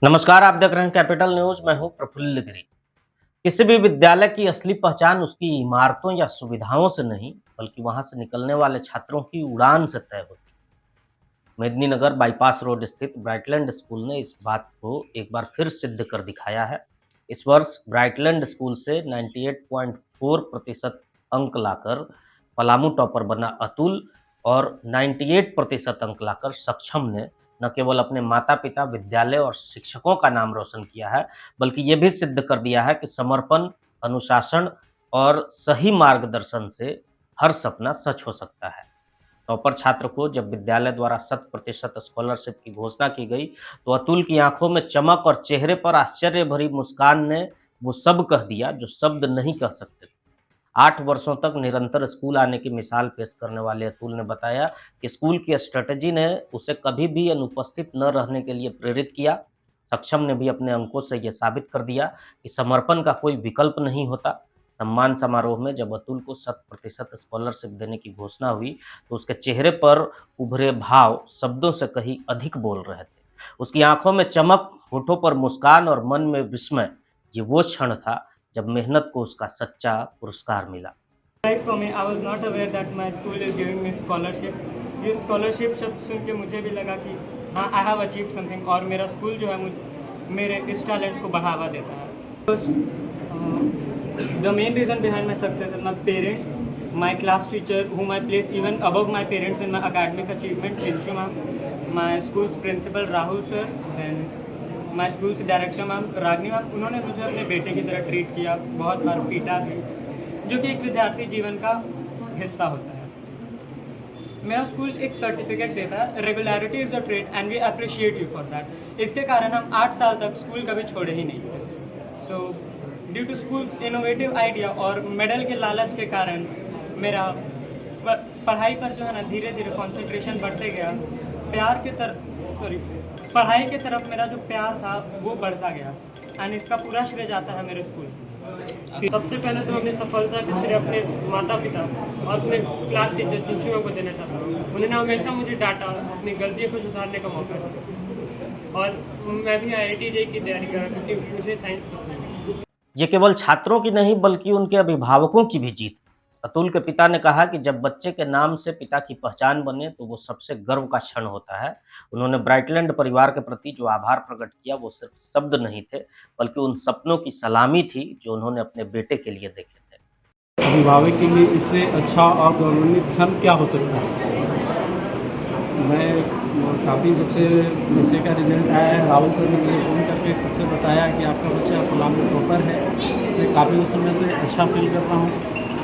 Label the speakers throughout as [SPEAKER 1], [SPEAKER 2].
[SPEAKER 1] नमस्कार, आप देख रहे हैं कैपिटल न्यूज। मैं हूं प्रफुल्ल गिरी। किसी भी विद्यालय की असली पहचान उसकी इमारतों या सुविधाओं से नहीं, बल्कि वहां से निकलने वाले छात्रों की उड़ान से तय होती है। मेदिनीनगर बाईपास रोड स्थित ब्राइटलैंड स्कूल ने इस बात को एक बार फिर सिद्ध कर दिखाया है। इस वर्ष ब्राइटलैंड स्कूल से 98.4% अंक लाकर पलामू टॉपर बना अतुल और 98% अंक लाकर सक्षम ने न केवल अपने माता-पिता, विद्यालय और शिक्षकों का नाम रोशन किया है, बल्कि ये भी सिद्ध कर दिया है कि समर्पण, अनुशासन और सही मार्गदर्शन से हर सपना सच हो सकता है। टॉपर छात्र को जब विद्यालय द्वारा 100% स्कॉलरशिप की घोषणा की गई, तो अतुल की आंखों में चमक और चेहरे पर आश्चर्य भरी मुस्कान ने वो सब कह दिया जो शब्द नहीं कह सकते। 8 वर्षों तक निरंतर स्कूल आने की मिसाल पेश करने वाले अतुल ने बताया कि स्कूल की स्ट्रेटजी ने उसे कभी भी अनुपस्थित न रहने के लिए प्रेरित किया। सक्षम ने भी अपने अंकों से यह साबित कर दिया कि समर्पण का कोई विकल्प नहीं होता। सम्मान समारोह में जब अतुल को 100% स्कॉलरशिप देने की घोषणा हुई, तो उसके चेहरे पर उभरे भाव शब्दों से कहीं अधिक बोल रहे थे। उसकी आंखों में चमक, होठों पर मुस्कान और मन में विस्मय। ये वो क्षण था जब मेहनत को उसका सच्चा पुरस्कार मिला।
[SPEAKER 2] Guys, for me, I was not aware that my school is giving me scholarship. ये स्कॉलरशिप शब्द सुन के मुझे भी लगा कि हाँ, आई हैव अचीव समथिंग और मेरा स्कूल जो है मेरे इस टैलेंट को बढ़ावा देता है। The main reason behind my success is my parents, my class teacher whom I place even above my parents in my academic achievement, Shinshu ma'am, my school's principal Rahul sir, and my school's director ma'am Ragini ma'am. उन्होंने मुझे अपने बेटे की तरह treat किया, बहुत बार पीटा भी, जो कि एक विद्यार्थी जीवन का हिस्सा होता है। मेरा स्कूल एक सर्टिफिकेट देता है, regularity is a trait and we appreciate you for that. इसके कारण हम 8 साल तक स्कूल कभी छोड़े ही नहीं थे। So due to schools innovative idea और मेडल के लालच के कारण मेरा पढ़ाई पर जो है ना धीरे धीरे कॉन्सेंट्रेशन बढ़ते गया। पढ़ाई की तरफ मेरा जो प्यार था वो बढ़ता गया एंड इसका पूरा श्रेय जाता है मेरे स्कूल। सबसे पहले तो अपनी सफलता के श्रेय अपने माता पिता और अपने क्लास टीचर चिंशु मैम को देना चाहता हूँ। उन्होंने हमेशा मुझे डांटा, अपनी गलतियों को सुधारने का मौका दिया और मैं भी IIT JEE की तैयारी कर रहा क्योंकि मुझे साइंस पसंद है।
[SPEAKER 1] ये केवल छात्रों की नहीं, बल्कि उनके अभिभावकों की भी जीत। अतुल के पिता ने कहा कि जब बच्चे के नाम से पिता की पहचान बने, तो वो सबसे गर्व का क्षण होता है। उन्होंने ब्राइटलैंड परिवार के प्रति जो आभार प्रकट किया, वो सिर्फ शब्द नहीं थे, बल्कि उन सपनों की सलामी थी जो उन्होंने अपने बेटे के लिए देखे थे।
[SPEAKER 3] अभिभावक के लिए इससे अच्छा और गौरवान्वित क्षण क्या हो सकता है। मैं काफ़ी जब से बच्चे का रिजल्ट आया है, राहुल सर ने मुझे फ़ोन करके खुद से बताया कि आपका बच्चा पलामू टॉपर है। मैं काफ़ी उस समय से अच्छा फील कर रहा हूँ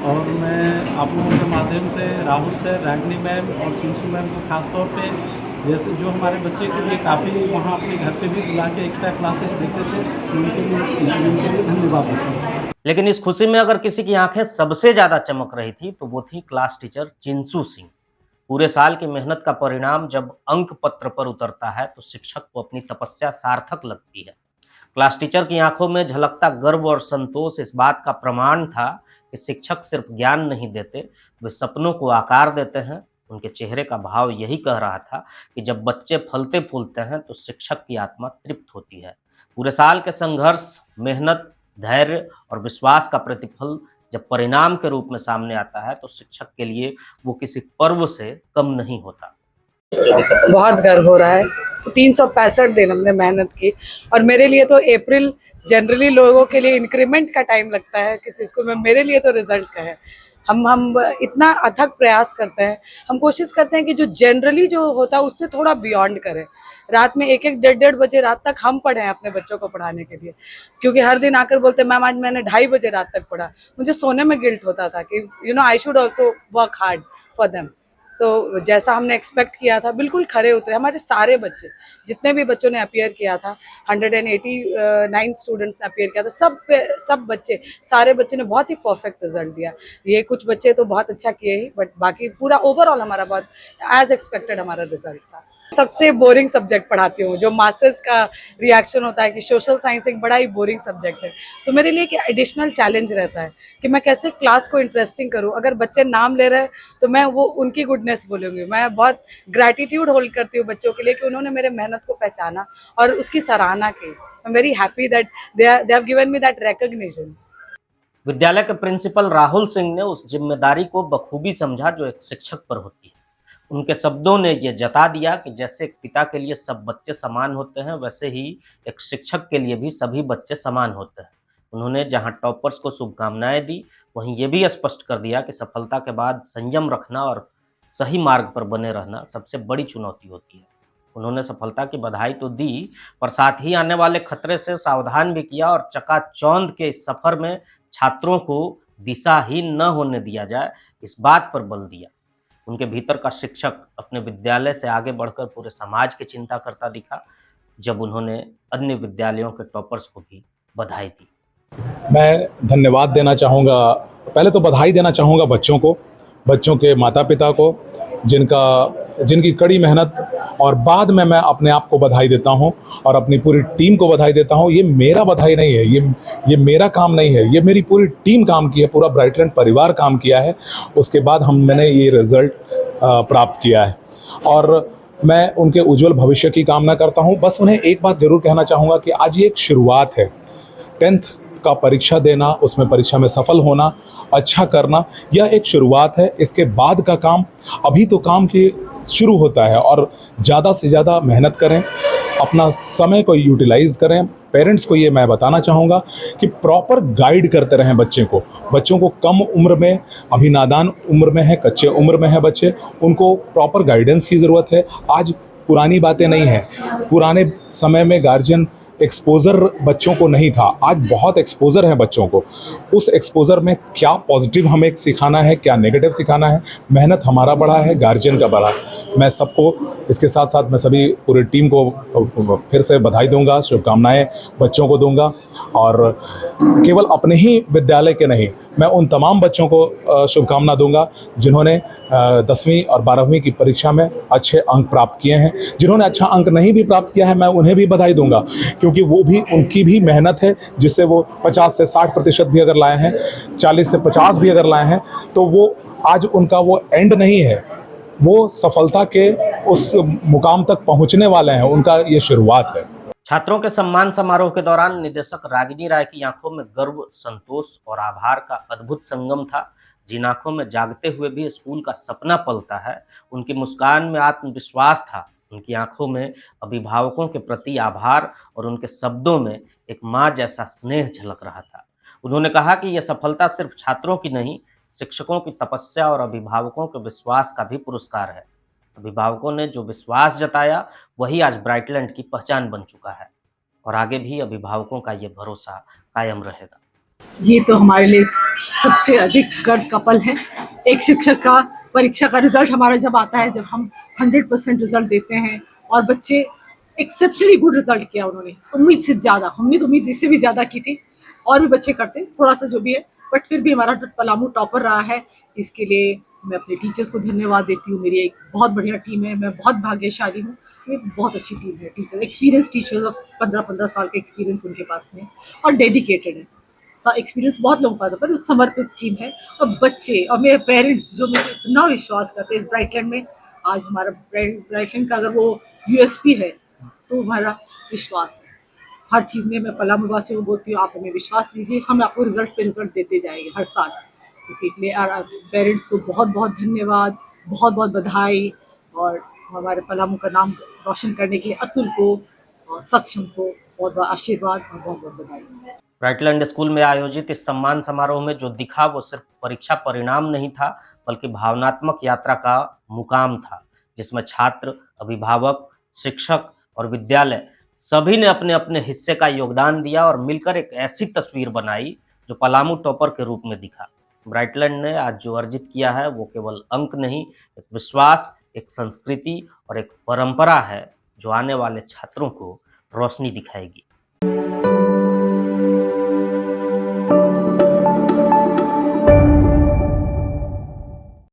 [SPEAKER 3] और मैं आप लोगों के माध्यम से राहुल सर, रागनी मैम और शिंशु मैम को खासतौर पे, जैसे जो हमारे बच्चे के लिए काफ़ी वहाँ अपने घर पे भी बुला के एक्स्ट्रा क्लासेस देते थे, उनके लिए धन्यवाद देता हूँ।
[SPEAKER 1] लेकिन इस खुशी में अगर किसी की आंखें सबसे ज्यादा चमक रही थी, तो वो थी क्लास टीचर चिंसू सिंह। पूरे साल की मेहनत का परिणाम जब अंक पत्र पर उतरता है, तो शिक्षक को अपनी तपस्या सार्थक लगती है। क्लास टीचर की आंखों में झलकता गर्व और संतोष इस बात का प्रमाण था कि शिक्षक सिर्फ ज्ञान नहीं देते, वे सपनों को आकार देते हैं। उनके चेहरे का भाव यही कह रहा था कि जब बच्चे फलते फूलते हैं, तो शिक्षक की आत्मा तृप्त होती है। पूरे साल के संघर्ष, मेहनत, धैर्य और विश्वास का प्रतिफल जब परिणाम के रूप में सामने आता है, तो शिक्षक के लिए वो किसी पर्व से कम नहीं होता।
[SPEAKER 4] बहुत गर्व हो रहा है। 365 दिन हमने मेहनत की और मेरे लिए तो अप्रैल जनरली लोगों के लिए इंक्रीमेंट का टाइम लगता है किसी स्कूल में, मेरे लिए तो रिजल्ट का है। हम इतना अथक प्रयास करते हैं, हम कोशिश करते हैं कि जो जनरली जो होता है उससे थोड़ा बियॉन्ड करें। रात में 1-1, 1:30 बजे रात तक हम पढ़े हैं अपने बच्चों को पढ़ाने के लिए, क्योंकि हर दिन आकर बोलते मैम आज मैंने 2:30 बजे रात तक पढ़ा। मुझे सोने में गिल्ट होता था कि I should also work hard for them. So जैसा हमने एक्सपेक्ट किया था बिल्कुल खरे उतरे हमारे सारे बच्चे। जितने भी बच्चों ने अपीयर किया था, 189 स्टूडेंट्स ने अपीयर किया था, सब बच्चे, सारे बच्चों ने बहुत ही परफेक्ट रिजल्ट दिया। ये कुछ बच्चे तो बहुत अच्छा किए ही, बट बाकी पूरा ओवरऑल हमारा बहुत एज एक्सपेक्टेड हमारा रिजल्ट था। सबसे बोरिंग सब्जेक्ट पढ़ाती हूँ, जो मास्टर्स का रिएक्शन होता है कि सोशल साइंस एक बड़ा ही बोरिंग सब्जेक्ट है। तो मेरे लिए एक एडिशनल चैलेंज रहता है कि मैं कैसे क्लास को इंटरेस्टिंग करूँ। अगर बच्चे नाम ले रहे हैं तो मैं वो उनकी गुडनेस बोलूँगी। मैं बहुत ग्रैटिट्यूड होल्ड करती हूँ बच्चों के लिए कि उन्होंने मेरे मेहनत को पहचाना और उसकी सराहना की। I am very happy that they have given me that recognition.
[SPEAKER 1] विद्यालय के प्रिंसिपल राहुल सिंह ने उस जिम्मेदारी को बखूबी समझा जो एक शिक्षक पर होती है। उनके शब्दों ने ये जता दिया कि जैसे एक पिता के लिए सब बच्चे समान होते हैं, वैसे ही एक शिक्षक के लिए भी सभी बच्चे समान होते हैं। उन्होंने जहां टॉपर्स को शुभकामनाएं दी, वहीं ये भी स्पष्ट कर दिया कि सफलता के बाद संयम रखना और सही मार्ग पर बने रहना सबसे बड़ी चुनौती होती है। उन्होंने सफलता की बधाई तो दी, पर साथ ही आने वाले खतरे से सावधान भी किया और चकाचौंध के इस सफर में छात्रों को दिशाहीन न होने दिया जाए, इस बात पर बल दिया। उनके भीतर का शिक्षक अपने विद्यालय से आगे बढ़कर पूरे समाज की चिंता करता दिखा, जब उन्होंने अन्य विद्यालयों के टॉपर्स को भी बधाई दी।
[SPEAKER 5] मैं धन्यवाद देना चाहूँगा, पहले तो बधाई देना चाहूँगा बच्चों को, बच्चों के माता-पिता को, जिनकी कड़ी मेहनत, और बाद में मैं अपने आप को बधाई देता हूँ और अपनी पूरी टीम को बधाई देता हूँ। ये मेरा बधाई नहीं है, ये मेरा काम नहीं है, ये मेरी पूरी टीम काम की है, पूरा ब्राइटलैंड परिवार काम किया है। उसके बाद मैंने ये रिज़ल्ट प्राप्त किया है और मैं उनके उज्जवल भविष्य की कामना करता हूँ। बस उन्हें एक बात ज़रूर कहना चाहूँगा कि आज ये एक शुरुआत है। 10th का परीक्षा देना, उसमें परीक्षा में सफल होना, अच्छा करना, यह एक शुरुआत है। इसके बाद का काम, अभी तो काम की शुरू होता है और ज़्यादा से ज़्यादा मेहनत करें, अपना समय को यूटिलाइज़ करें। पेरेंट्स को ये मैं बताना चाहूँगा कि प्रॉपर गाइड करते रहें बच्चों को कम उम्र में, अभी नादान उम्र में है, कच्चे उम्र में है बच्चे, उनको प्रॉपर गाइडेंस की ज़रूरत है। आज पुरानी बातें नहीं हैं, पुराने समय में गार्जियन एक्सपोज़र बच्चों को नहीं था, आज बहुत एक्सपोज़र है बच्चों को। उस एक्सपोज़र में क्या पॉजिटिव हमें सिखाना है, क्या नेगेटिव सिखाना है, मेहनत हमारा बड़ा है, गार्जियन का बड़ा है। मैं सबको, इसके साथ साथ मैं सभी पूरी टीम को फिर से बधाई दूंगा, शुभकामनाएं बच्चों को दूंगा और केवल अपने ही विद्यालय के नहीं, मैं उन तमाम बच्चों को शुभकामना दूंगा जिन्होंने 10वीं और 12वीं की परीक्षा में अच्छे अंक प्राप्त किए हैं। जिन्होंने अच्छा अंक नहीं भी प्राप्त किया है, मैं उन्हें भी बधाई दूंगा, क्योंकि वो भी, उनकी भी मेहनत है, जिससे वो 50 से 60% भी अगर लाए हैं, 40 से 50 भी अगर लाए हैं, तो वो आज उनका वो एंड नहीं है, वो सफलता के उस मुकाम तक पहुंचने वाले हैं, उनका ये शुरुआत है।
[SPEAKER 1] छात्रों के सम्मान समारोह के दौरान निदेशक रागिनी राय की आंखों में गर्व, संतोष और आभार का अद्भुत संगम था। जिन आंखों में जागते हुए भी स्कूल का सपना पलता है, उनकी मुस्कान में आत्मविश्वास था, उनकी आंखों में अभिभावकों के प्रति आभार और उनके शब्दों में एक माँ जैसा स्नेह झलक रहा था। उन्होंने कहा कि यह सफलता सिर्फ छात्रों की नहीं, शिक्षकों की तपस्या और अभिभावकों के विश्वास का भी पुरस्कार है। अभिभावकों ने जो विश्वास जताया, वही आज ब्राइटलैंड की पहचान बन चुका है और आगे भी अभिभावकों का ये भरोसा कायम रहेगा।
[SPEAKER 4] ये तो हमारे लिए सबसे अधिक गर्व का पल है। एक शिक्षक का परीक्षा का रिजल्ट हमारा जब आता है, जब हम 100% रिजल्ट देते हैं और बच्चे एक्सेप्शनली गुड रिजल्ट किया उन्होंने, उम्मीद से ज़्यादा, उम्मीद इससे भी ज़्यादा की थी, और भी बच्चे करते थोड़ा सा जो भी है, बट फिर भी हमारा पलामू टॉपर रहा है। इसके लिए मैं अपने टीचर्स को धन्यवाद देती हूँ। मेरी एक बहुत बढ़िया टीम है, मैं बहुत भाग्यशाली हूँ। ये बहुत अच्छी टीम है, टीचर एक्सपीरियंस टीचर्स ऑफ 15-15 साल का एक्सपीरियंस उनके पास में, और डेडिकेटेड है। एक्सपीरियंस बहुत लोगों का था, पर समर्पित टीम है। और बच्चे और मेरे पेरेंट्स जो मुझे इतना विश्वास करते हैं इस ब्राइटलैंड में। आज हमारा ब्राइटलैंड का अगर वो यूएसपी है तो हमारा विश्वास है। हर चीज़ में मैं पलामू वासियों को बोलती हूँ, आप हमें विश्वास दीजिए, हम आपको रिजल्ट पे रिजल्ट देते जाएंगे हर साल। इसलिए पेरेंट्स को बहुत बहुत धन्यवाद, बहुत बहुत बधाई, और हमारे पलामू का नाम रोशन करने के लिए अतुल को और सक्षम को बहुत बहुत आशीर्वाद और बहुत बहुत बधाई।
[SPEAKER 1] ब्राइटलैंड स्कूल में आयोजित इस सम्मान समारोह में जो दिखा, वो सिर्फ परीक्षा परिणाम नहीं था, बल्कि भावनात्मक यात्रा का मुकाम था, जिसमें छात्र, अभिभावक, शिक्षक और विद्यालय सभी ने अपने अपने हिस्से का योगदान दिया और मिलकर एक ऐसी तस्वीर बनाई जो पलामू टॉपर के रूप में दिखा। ब्राइटलैंड ने आज जो अर्जित किया है, वो केवल अंक नहीं, एक विश्वास, एक संस्कृति और एक परंपरा है, जो आने वाले छात्रों को रोशनी दिखाएगी।